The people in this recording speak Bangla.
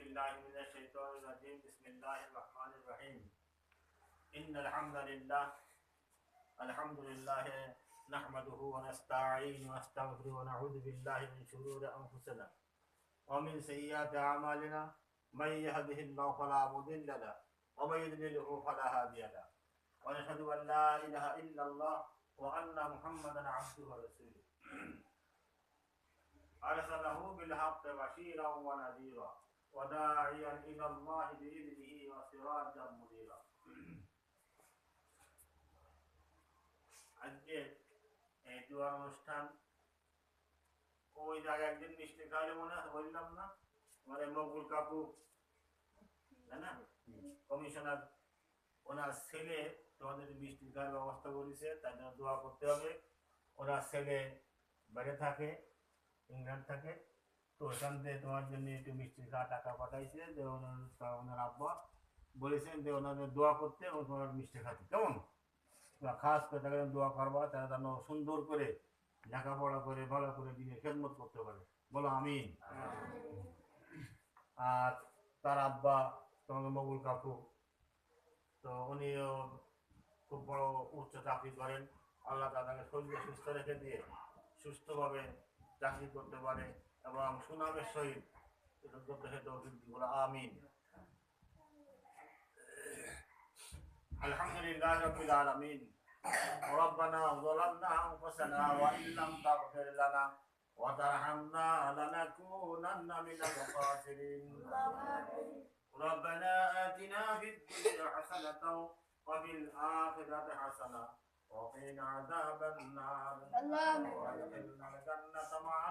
بالله من الشيطان الرجيم بسم الله الرحمن الرحيم إن الحمد لله نحمده ونستعين ونستغفره ونعوذ بالله من شرور أنفسنا ومن سيئات أعمالنا من يهده الله فلا مضل له ومن يضلله فلا هادي له ونشهد أن لا إله إلا الله وأن محمدا عبده ورسوله أرسله بالحق بشيرا ونذيرا وداعيا إلى الله بإذنه وسراجا منيرا আজকে এই দোয়ার অনুষ্ঠান ওই জায়গায় একদিন মিষ্টি খাইলে মনে হয় বললাম না মানে মকবুল কাকু তাই না কমিশনার ওনার ছেলে তোমাদের মিষ্টি খাওয়ার ব্যবস্থা করেছে তাই জন্য দোয়া করতে হবে। ওনার ছেলে বাইরে থাকে ইংল্যান্ড থাকে তো ওখান থেকে তোমার জন্য একটু মিষ্টি খাওয়া টাকা পাঠাইছে যে ওনার আব্বা বলেছেন যে ওনাদের দোয়া করতে এবং তোমার মিষ্টি খাতে কেমন খাস করে তাকে দোয়া করবা তারা যেন সুন্দর করে লেখাপড়া করে ভালো করে দিনে খেদমত করতে পারে বলো আমিন। আর তার আব্বা তোমাদের মকবুল কাকু তো উনিও খুব বড় উচ্চ চাকরি করেন, আল্লাহ তাদেরকে শরীরে সুস্থ রেখে দিয়ে সুস্থভাবে চাকরি করতে পারে এবং সুনামের সহিত বলো আমিন। আলহামদুলিল্লাহ রাব্বিল আলামিন ربنا ظلمنا أنفسنا وإن لم تغفر لنا وترحمنا لنكونن من الخاسرين ربنا آتنا في الدنيا حسنة وفي الآخرة حسنة وقنا عذاب النار وادخلنا الجنة مع